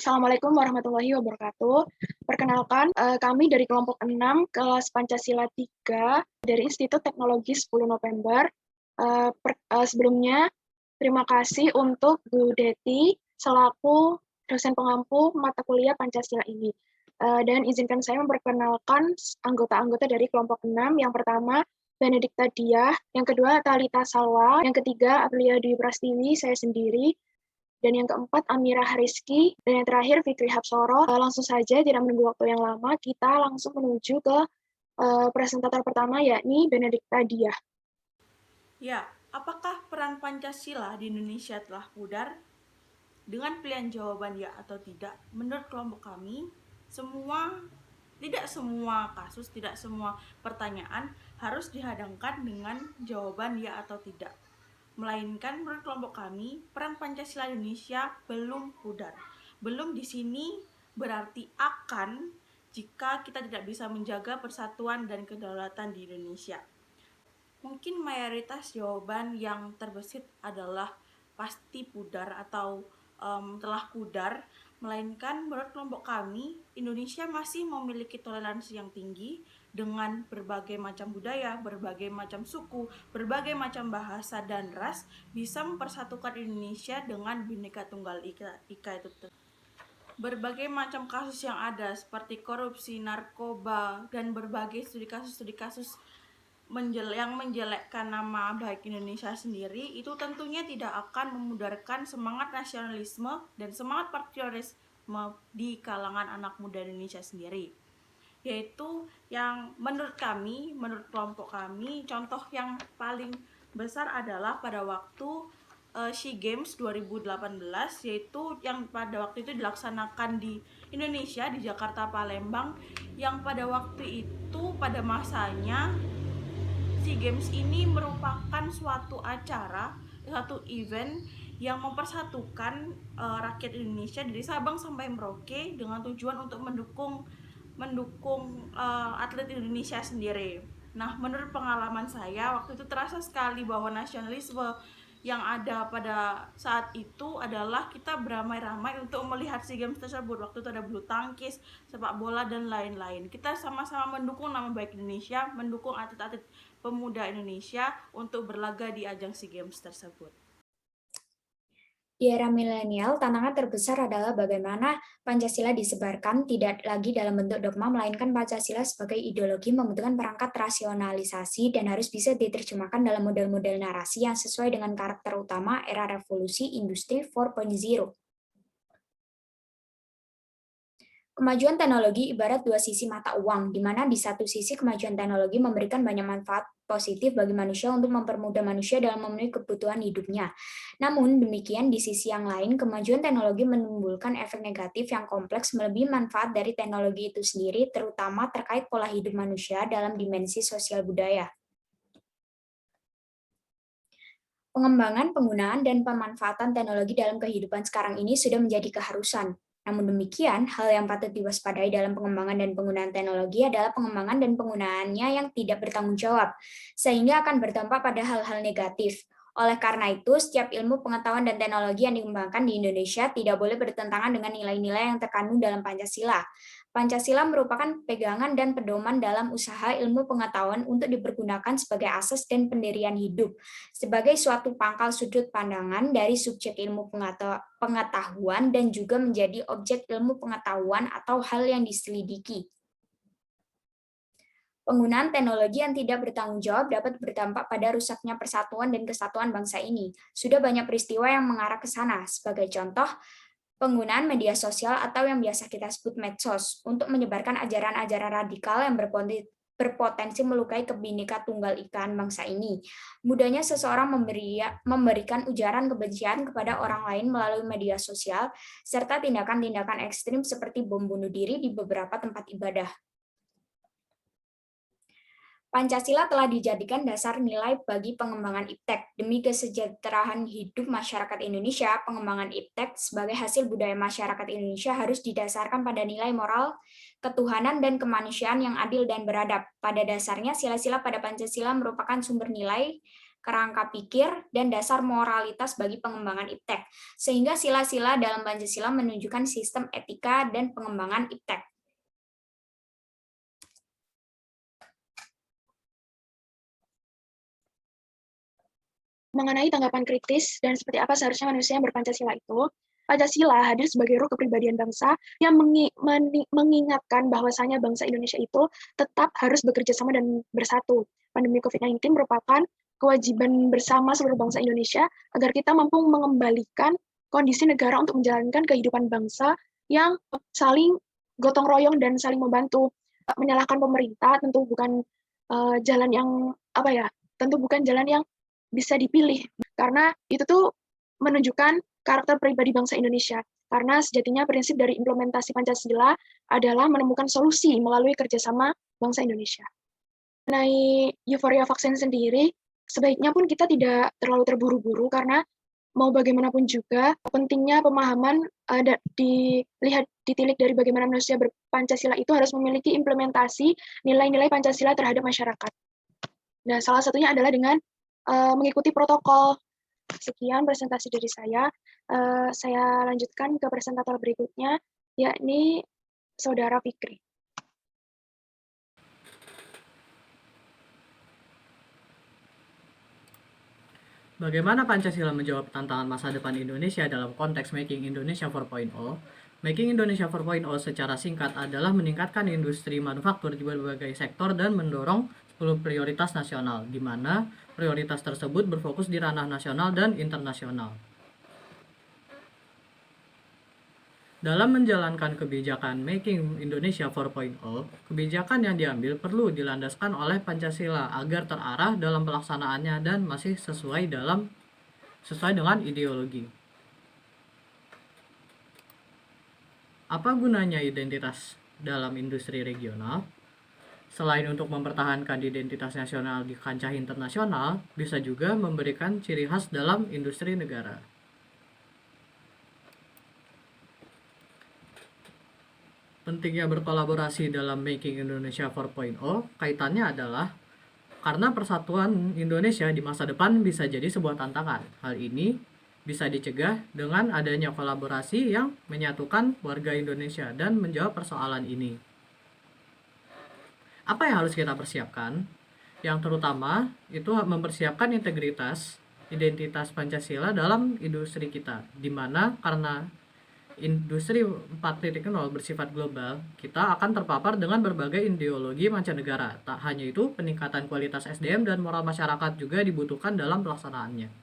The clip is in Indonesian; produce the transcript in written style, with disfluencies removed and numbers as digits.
Assalamualaikum warahmatullahi wabarakatuh. Perkenalkan, kami dari kelompok 6 kelas Pancasila 3 dari Institut Teknologi 10 November. Sebelumnya, terima kasih untuk Bu Deti selaku dosen pengampu mata kuliah Pancasila ini. Dan izinkan saya memperkenalkan anggota-anggota dari kelompok 6. Yang pertama, Benedikta Diah, yang kedua Talita Salwa, yang ketiga Aprilia Dwi Prastiwi, saya sendiri, dan yang keempat Amira Hariski, dan yang terakhir Fikri Hapsoro. Langsung saja, tidak menunggu waktu yang lama, kita langsung menuju ke presentator pertama, yakni Benedikta Diah. Ya, apakah peran Pancasila di Indonesia telah pudar? Dengan pilihan jawaban ya atau tidak, menurut kelompok kami, tidak semua kasus, tidak semua pertanyaan harus dihadangkan dengan jawaban ya atau tidak. Melainkan menurut kelompok kami, peran Pancasila di Indonesia belum pudar. Belum di sini berarti akan jika kita tidak bisa menjaga persatuan dan kedaulatan di Indonesia. Mungkin mayoritas jawaban yang terbesit adalah pasti pudar atau telah pudar, melainkan menurut kelompok kami, Indonesia masih memiliki toleransi yang tinggi dengan berbagai macam budaya, berbagai macam suku, berbagai macam bahasa dan ras bisa mempersatukan Indonesia dengan Bhinneka Tunggal Ika itu. Berbagai macam kasus yang ada seperti korupsi, narkoba, dan berbagai studi kasus yang menjelekkan nama baik Indonesia sendiri itu tentunya tidak akan memudarkan semangat nasionalisme dan semangat patriotisme di kalangan anak muda Indonesia sendiri. Yaitu yang menurut kami, menurut kelompok kami, contoh yang paling besar adalah pada waktu SEA Games 2018, yaitu yang pada waktu itu dilaksanakan di Indonesia, di Jakarta Palembang, yang pada waktu itu pada masanya SEA Games ini merupakan suatu acara, suatu event yang mempersatukan rakyat Indonesia dari Sabang sampai Merauke dengan tujuan untuk mendukung atlet Indonesia sendiri. Nah, menurut pengalaman saya waktu itu terasa sekali bahwa nasionalisme yang ada pada saat itu adalah kita beramai-ramai untuk melihat SEA Games tersebut. Waktu itu ada bulu tangkis, sepak bola, dan lain-lain. Kita sama-sama mendukung nama baik Indonesia, mendukung atlet-atlet pemuda Indonesia untuk berlaga di ajang SEA Games tersebut. Di era milenial, tantangan terbesar adalah bagaimana Pancasila disebarkan tidak lagi dalam bentuk dogma, melainkan Pancasila sebagai ideologi membutuhkan perangkat rasionalisasi dan harus bisa diterjemahkan dalam model-model narasi yang sesuai dengan karakter utama era revolusi industri 4.0. Kemajuan teknologi ibarat dua sisi mata uang, di mana di satu sisi kemajuan teknologi memberikan banyak manfaat positif bagi manusia untuk mempermudah manusia dalam memenuhi kebutuhan hidupnya. Namun demikian, di sisi yang lain, kemajuan teknologi menimbulkan efek negatif yang kompleks melebihi manfaat dari teknologi itu sendiri, terutama terkait pola hidup manusia dalam dimensi sosial budaya. Pengembangan, penggunaan, dan pemanfaatan teknologi dalam kehidupan sekarang ini sudah menjadi keharusan. Namun demikian, hal yang patut diwaspadai dalam pengembangan dan penggunaan teknologi adalah pengembangan dan penggunaannya yang tidak bertanggung jawab, sehingga akan berdampak pada hal-hal negatif. Oleh karena itu, setiap ilmu pengetahuan dan teknologi yang dikembangkan di Indonesia tidak boleh bertentangan dengan nilai-nilai yang terkandung dalam Pancasila. Pancasila merupakan pegangan dan pedoman dalam usaha ilmu pengetahuan untuk dipergunakan sebagai asas dan pendirian hidup, sebagai suatu pangkal sudut pandangan dari subjek ilmu pengetahuan dan juga menjadi objek ilmu pengetahuan atau hal yang diselidiki. Penggunaan teknologi yang tidak bertanggung jawab dapat berdampak pada rusaknya persatuan dan kesatuan bangsa ini. Sudah banyak peristiwa yang mengarah ke sana. Sebagai contoh, penggunaan media sosial atau yang biasa kita sebut medsos untuk menyebarkan ajaran-ajaran radikal yang berpotensi melukai Bhinneka Tunggal Ika bangsa ini. Mudahnya seseorang memberikan ujaran kebencian kepada orang lain melalui media sosial, serta tindakan-tindakan ekstrim seperti bom bunuh diri di beberapa tempat ibadah. Pancasila telah dijadikan dasar nilai bagi pengembangan iptek. Demi kesejahteraan hidup masyarakat Indonesia, pengembangan iptek sebagai hasil budaya masyarakat Indonesia harus didasarkan pada nilai moral, ketuhanan, dan kemanusiaan yang adil dan beradab. Pada dasarnya, sila-sila pada Pancasila merupakan sumber nilai kerangka pikir, dan dasar moralitas bagi pengembangan iptek. Sehingga sila-sila dalam Pancasila menunjukkan sistem etika dan pengembangan iptek. Mengenai tanggapan kritis dan seperti apa seharusnya manusia yang berpancasila itu, Pancasila hadir sebagai ruh kepribadian bangsa yang mengingatkan bahwasanya bangsa Indonesia itu tetap harus bekerja sama dan bersatu. Pandemi COVID-19 merupakan kewajiban bersama seluruh bangsa Indonesia agar kita mampu mengembalikan kondisi negara untuk menjalankan kehidupan bangsa yang saling gotong royong dan saling membantu. Menyalahkan pemerintah tentu bukan jalan yang tentu bukan jalan yang bisa dipilih, karena itu tuh menunjukkan karakter pribadi bangsa Indonesia. Karena sejatinya prinsip dari implementasi Pancasila adalah menemukan solusi melalui kerjasama bangsa Indonesia. Mengenai euforia vaksin sendiri, sebaiknya pun kita tidak terlalu terburu-buru, karena mau bagaimanapun juga pentingnya pemahaman ditilik dari bagaimana manusia berpancasila itu harus memiliki implementasi nilai-nilai Pancasila terhadap masyarakat. Nah, salah satunya adalah dengan mengikuti protokol. Sekian presentasi dari saya. Saya lanjutkan ke presentator berikutnya, yakni Saudara Fikri. Bagaimana Pancasila menjawab tantangan masa depan Indonesia dalam konteks Making Indonesia 4.0? Making Indonesia 4.0 secara singkat adalah meningkatkan industri manufaktur di berbagai sektor dan mendorong 10 prioritas nasional, di mana prioritas tersebut berfokus di ranah nasional dan internasional. Dalam menjalankan kebijakan Making Indonesia 4.0, kebijakan yang diambil perlu dilandaskan oleh Pancasila agar terarah dalam pelaksanaannya dan masih sesuai dengan ideologi. Apa gunanya identitas dalam industri regional? Selain untuk mempertahankan identitas nasional di kancah internasional, bisa juga memberikan ciri khas dalam industri negara. Pentingnya berkolaborasi dalam Making Indonesia 4.0, kaitannya adalah karena persatuan Indonesia di masa depan bisa jadi sebuah tantangan. Hal ini bisa dicegah dengan adanya kolaborasi yang menyatukan warga Indonesia dan menjawab persoalan ini. Apa yang harus kita persiapkan? Yang terutama itu mempersiapkan integritas, identitas Pancasila dalam industri kita, di mana karena industri 4.0 bersifat global, kita akan terpapar dengan berbagai ideologi mancanegara. Tak hanya itu, peningkatan kualitas SDM dan moral masyarakat juga dibutuhkan dalam pelaksanaannya.